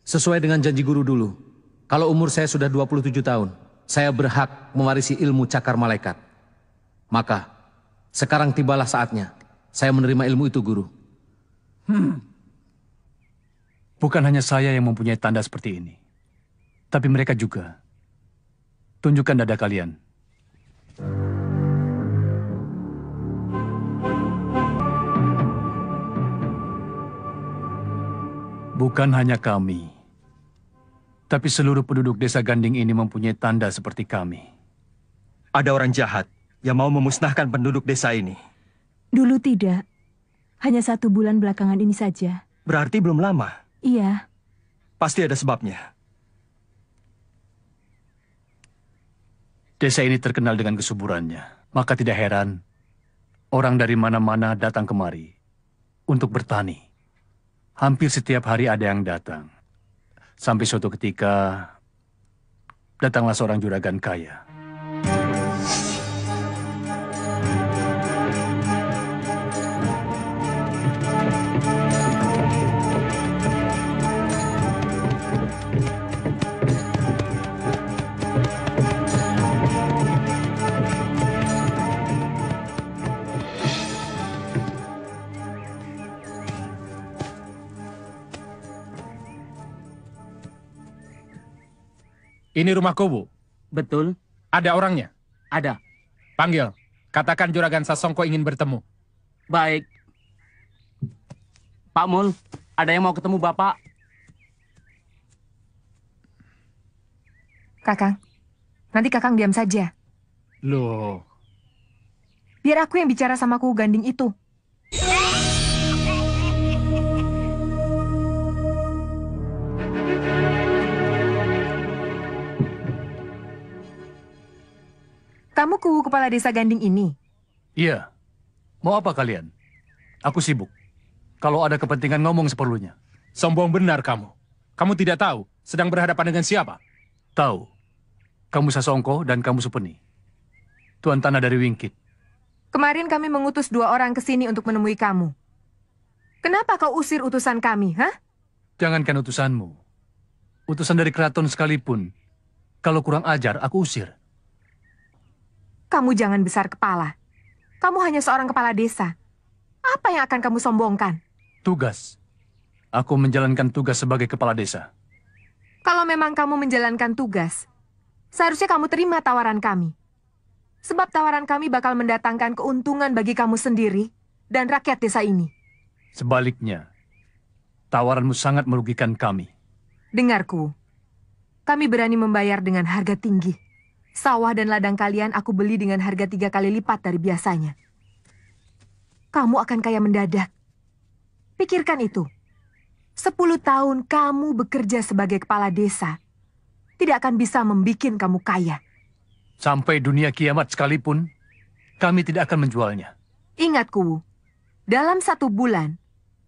Sesuai dengan janji Guru dulu, kalau umur saya sudah 27 tahun, saya berhak mewarisi ilmu cakar malaikat. Maka, sekarang tibalah saatnya saya menerima ilmu itu, Guru. Bukan hanya saya yang mempunyai tanda seperti ini, tapi mereka juga. Tunjukkan dada kalian. Bukan hanya kami, tapi seluruh penduduk desa Ganding ini mempunyai tanda seperti kami. Ada orang jahat yang mau memusnahkan penduduk desa ini. Dulu tidak. Hanya 1 bulan belakangan ini saja. Berarti belum lama. Iya. Pasti ada sebabnya. Desa ini terkenal dengan kesuburannya. Maka tidak heran orang dari mana-mana datang kemari untuk bertani. Hampir setiap hari ada yang datang. Sampai suatu ketika, datanglah seorang juragan kaya. Ini rumahku, Bu. Betul. Ada orangnya? Ada. Panggil. Katakan Juragan Sasongko ingin bertemu. Baik. Pak Mul, ada yang mau ketemu Bapak. Kakang, nanti Kakang diam saja. Loh. Biar aku yang bicara sama Kuwu Ganding itu. Kamu Kuwu Kepala Desa Ganding ini? Iya. Mau apa kalian? Aku sibuk. Kalau ada kepentingan ngomong seperlunya. Sombong benar kamu. Kamu tidak tahu sedang berhadapan dengan siapa? Tahu. Kamu Sasongko dan kamu Supeni. Tuan Tanah dari Wingkit. Kemarin kami mengutus 2 orang ke sini untuk menemui kamu. Kenapa kau usir utusan kami, hah? Jangankan utusanmu. Utusan dari keraton sekalipun. Kalau kurang ajar, aku usir. Kamu jangan besar kepala. Kamu hanya seorang kepala desa. Apa yang akan kamu sombongkan? Tugas. Aku menjalankan tugas sebagai kepala desa. Kalau memang kamu menjalankan tugas, seharusnya kamu terima tawaran kami. Sebab tawaran kami bakal mendatangkan keuntungan bagi kamu sendiri dan rakyat desa ini. Sebaliknya, tawaranmu sangat merugikan kami. Dengarku, kami berani membayar dengan harga tinggi. Sawah dan ladang kalian aku beli dengan harga 3 kali lipat dari biasanya. Kamu akan kaya mendadak. Pikirkan itu. 10 tahun kamu bekerja sebagai kepala desa tidak akan bisa membikin kamu kaya. Sampai dunia kiamat sekalipun, kami tidak akan menjualnya. Ingat, Kuwu, dalam 1 bulan,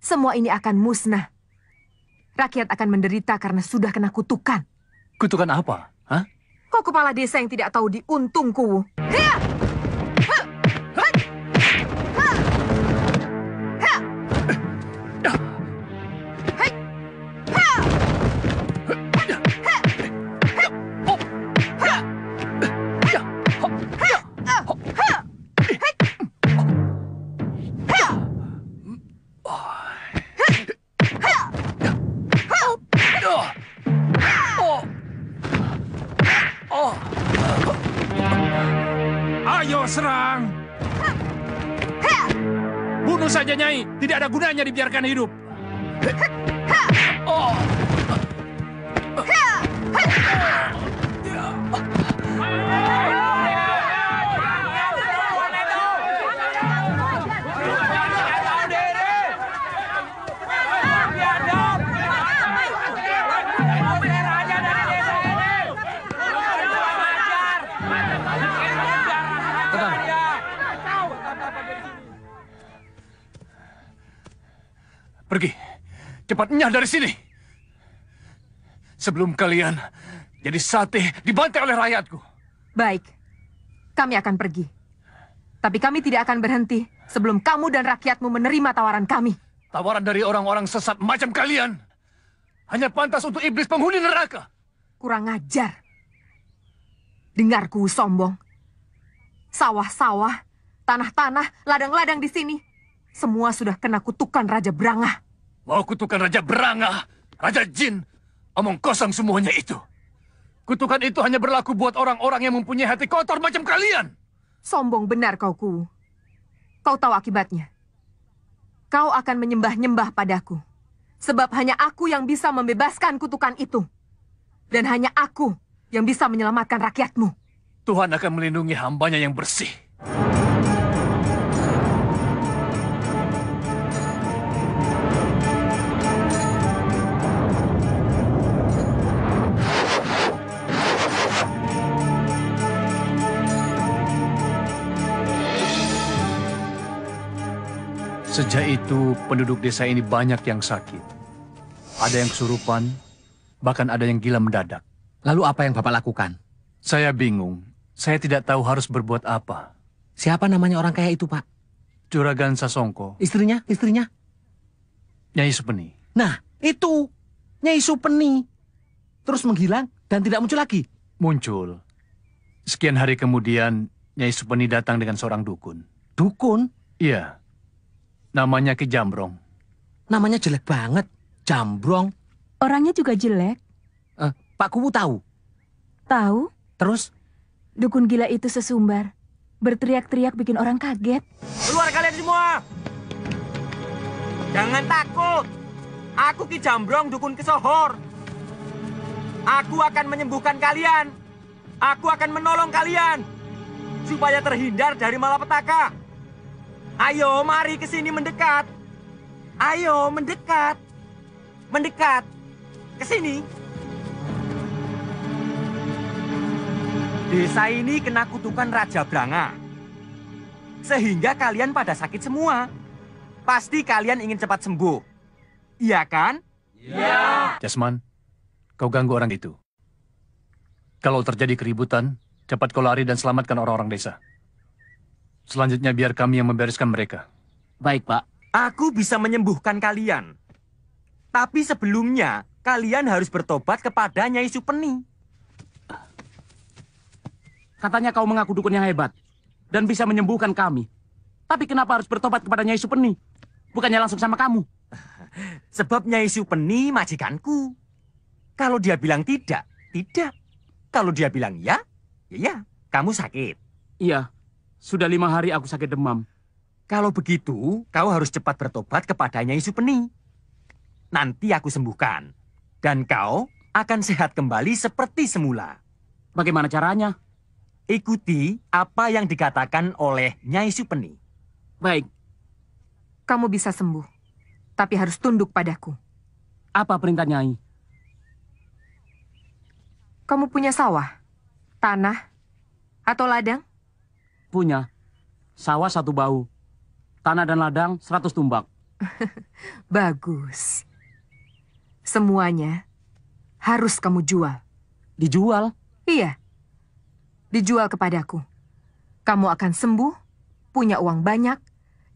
semua ini akan musnah. Rakyat akan menderita karena sudah kena kutukan. Kutukan apa? Hah? Kau kepala desa yang tidak tahu diuntungku. Ayo serang! Bunuh saja Nyai, tidak ada gunanya dibiarkan hidup. Pergi, cepat nyah dari sini. Sebelum kalian jadi sate dibantai oleh rakyatku. Baik, kami akan pergi. Tapi kami tidak akan berhenti sebelum kamu dan rakyatmu menerima tawaran kami. Tawaran dari orang-orang sesat macam kalian hanya pantas untuk iblis penghuni neraka. Kurang ajar. Dengarku sombong. Sawah-sawah, tanah-tanah, ladang-ladang di sini. Semua sudah kena kutukan Raja Brangah. Mau kutukan Raja Brangah, Raja Jin, omong kosong semuanya itu. Kutukan itu hanya berlaku buat orang-orang yang mempunyai hati kotor macam kalian. Sombong benar kau, Ku. Kau tahu akibatnya. Kau akan menyembah-nyembah padaku. Sebab hanya aku yang bisa membebaskan kutukan itu. Dan hanya aku yang bisa menyelamatkan rakyatmu. Tuhan akan melindungi hambanya yang bersih. Sejak itu, penduduk desa ini banyak yang sakit. Ada yang kesurupan, bahkan ada yang gila mendadak. Lalu apa yang Bapak lakukan? Saya bingung. Saya tidak tahu harus berbuat apa. Siapa namanya orang kaya itu, Pak? Juragan Sasongko. Istrinya? Nyai Supeni. Nah, itu. Nyai Supeni. Terus menghilang dan tidak muncul lagi? Muncul. Sekian hari kemudian, Nyai Supeni datang dengan seorang dukun. Dukun? Iya. Namanya Ki Jambrong. Namanya jelek banget. Jambrong. Orangnya juga jelek. Pak Kuwu tahu? Tahu? Terus? Dukun gila itu sesumbar. Berteriak-teriak bikin orang kaget. Keluar kalian semua! Jangan takut. Aku Ki Jambrong, dukun kesohor. Aku akan menyembuhkan kalian. Aku akan menolong kalian. Supaya terhindar dari malapetaka. Ayo, mari ke sini mendekat. Ayo, mendekat. Mendekat. Ke sini. Desa ini kena kutukan Raja Brangah. Sehingga kalian pada sakit semua. Pasti kalian ingin cepat sembuh. Iya kan? Iya. Jasman, kau ganggu orang itu. Kalau terjadi keributan, cepat kau lari dan selamatkan orang-orang desa. Selanjutnya biar kami yang membereskan mereka. Baik, Pak. Aku bisa menyembuhkan kalian. Tapi sebelumnya, kalian harus bertobat kepada Nyai Supeni. Katanya kau mengaku dukun yang hebat dan bisa menyembuhkan kami. Tapi kenapa harus bertobat kepada Nyai Supeni? Bukannya langsung sama kamu? Sebab Nyai Supeni majikanku. Kalau dia bilang tidak, tidak. Kalau dia bilang ya, ya. Kamu sakit. Iya. Sudah 5 hari aku sakit demam. Kalau begitu, kau harus cepat bertobat kepada Nyai Supeni. Nanti aku sembuhkan. Dan kau akan sehat kembali seperti semula. Bagaimana caranya? Ikuti apa yang dikatakan oleh Nyai Supeni. Baik. Kamu bisa sembuh. Tapi harus tunduk padaku. Apa perintah Nyai? Kamu punya sawah? Tanah? Atau ladang? Punya. Sawah 1 bau. Tanah dan ladang 100 tumbak. Bagus. Semuanya harus kamu jual. Dijual? Iya. dijual kepadaku. Kamu akan sembuh, punya uang banyak,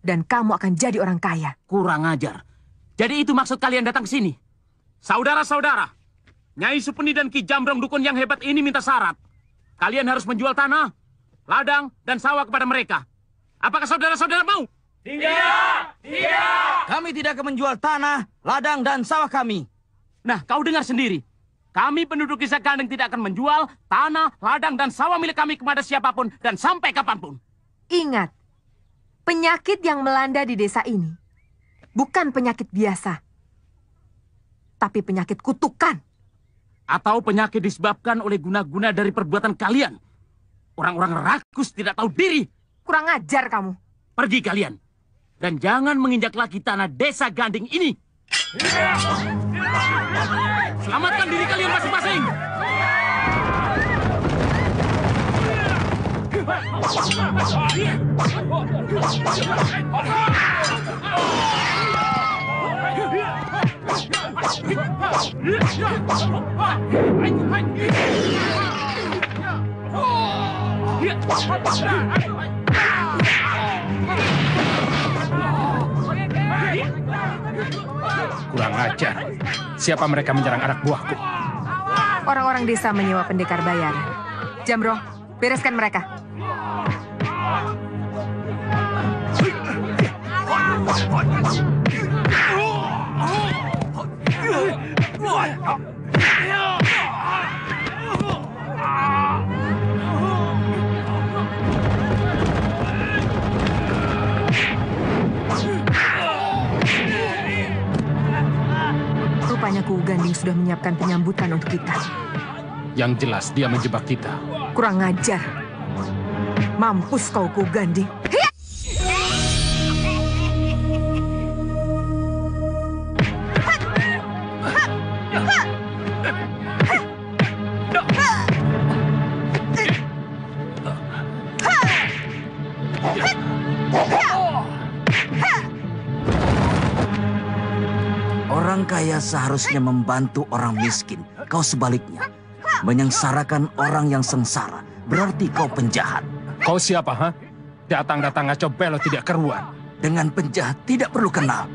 dan kamu akan jadi orang kaya. Kurang ajar. Jadi itu maksud kalian datang ke sini? Saudara-saudara, Nyai Supeni dan Ki Jambrong dukun yang hebat ini minta syarat. Kalian harus menjual tanah, ladang, dan sawah kepada mereka. Apakah saudara-saudara mau? Tidak! Tidak! Kami tidak akan menjual tanah, ladang, dan sawah kami. Nah, kau dengar sendiri. Kami penduduk Desa Gandeng tidak akan menjual tanah, ladang, dan sawah milik kami kepada siapapun dan sampai kapanpun. Ingat, penyakit yang melanda di desa ini bukan penyakit biasa, tapi penyakit kutukan. Atau penyakit disebabkan oleh guna-guna dari perbuatan kalian. Orang-orang rakus tidak tahu diri. Kurang ajar kamu. Pergi kalian. Dan jangan menginjak lagi tanah Desa Gandeng ini. Selamatkan diri kalian masing-masing. Kurang ajar. Siapa mereka menyerang anak buahku? Orang-orang desa menyewa pendekar bayaran. Jambrong, bereskan mereka. Rupanya Ku Ganding sudah menyiapkan penyambutan untuk kita. Yang jelas dia menjebak kita. Kurang ajar. Mampus kau Ku Ganding. Orang kaya seharusnya membantu orang miskin. Kau sebaliknya, menyengsarakan orang yang sengsara. Berarti kau penjahat. Kau siapa, ha? Datang-datang ngaco belot tidak keruan. Dengan penjahat tidak perlu kenal.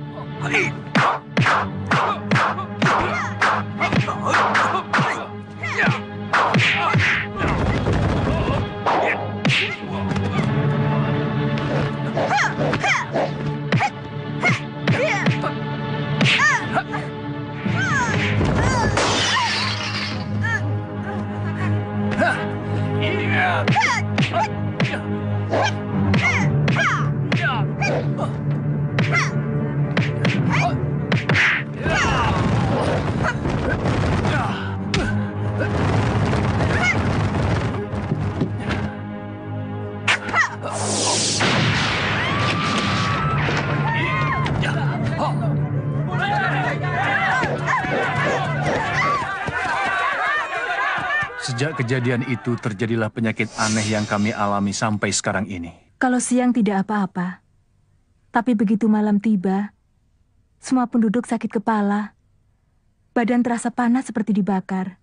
Sejak kejadian itu terjadilah penyakit aneh yang kami alami sampai sekarang ini. Kalau siang tidak apa-apa, tapi begitu malam tiba, semua penduduk sakit kepala, badan terasa panas seperti dibakar,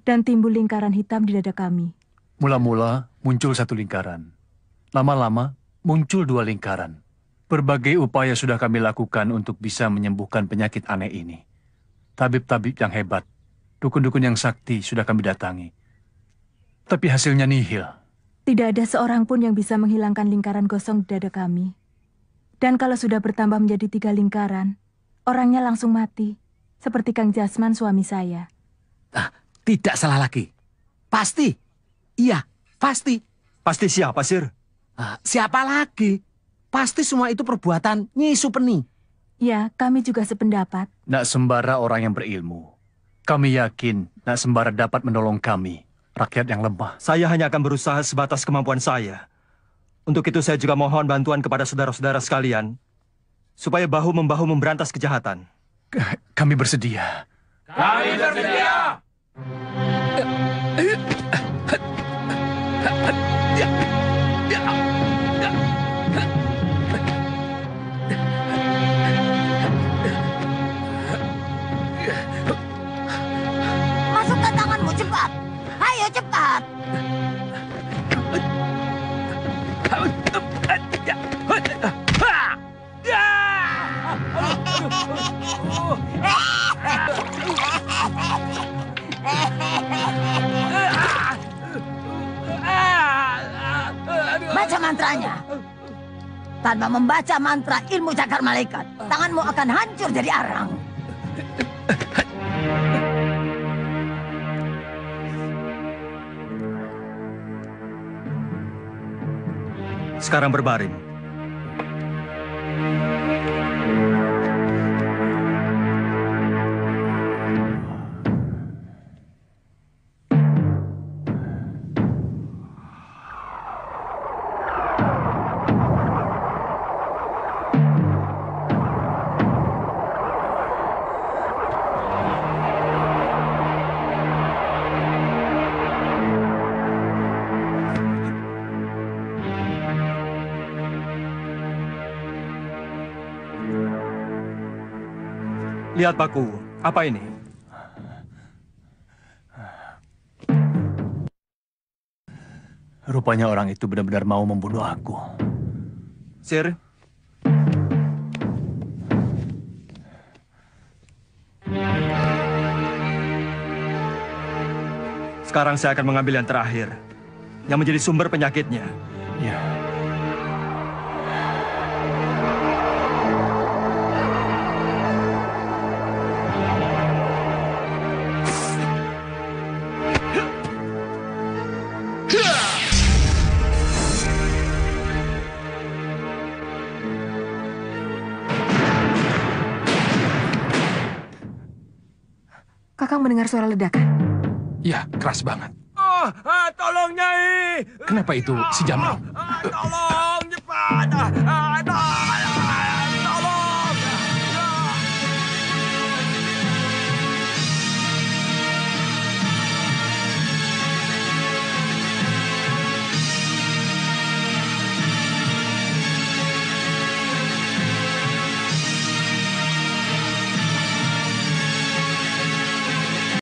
dan timbul lingkaran hitam di dada kami. Mula-mula muncul satu lingkaran. Lama-lama muncul dua lingkaran. Berbagai upaya sudah kami lakukan untuk bisa menyembuhkan penyakit aneh ini. Tabib-tabib yang hebat, dukun-dukun yang sakti sudah kami datangi. Tapi hasilnya nihil. Tidak ada seorang pun yang bisa menghilangkan lingkaran gosong di dada kami. Dan kalau sudah bertambah menjadi 3 lingkaran, orangnya langsung mati. Seperti Kang Jasman suami saya. Tidak salah lagi. Pasti. Iya, pasti. Pasti siapa, Sir? Siapa lagi? Pasti semua itu perbuatan Nyi Supeni. Ya, kami juga sependapat. Nak Sembara orang yang berilmu. Kami yakin Nak Sembara dapat menolong kami, rakyat yang lemah. Saya hanya akan berusaha sebatas kemampuan saya. Untuk itu saya juga mohon bantuan kepada saudara-saudara sekalian, supaya bahu-membahu memberantas kejahatan. Kami bersedia. Kami bersedia! Masukkan tanganmu cepat. Ayo cepat. Baca mantranya. Tanpa membaca mantra ilmu cakar malaikat, tanganmu akan hancur jadi arang. Sekarang berbaring. Lihat Paku, apa ini? Rupanya orang itu benar-benar mau membunuh aku. Sir. Sekarang saya akan mengambil yang terakhir, yang menjadi sumber penyakitnya. Ya. Kakang mendengar suara ledakan? Ya, keras banget. Tolong Nyai! Kenapa itu si Jamrong? Tolong!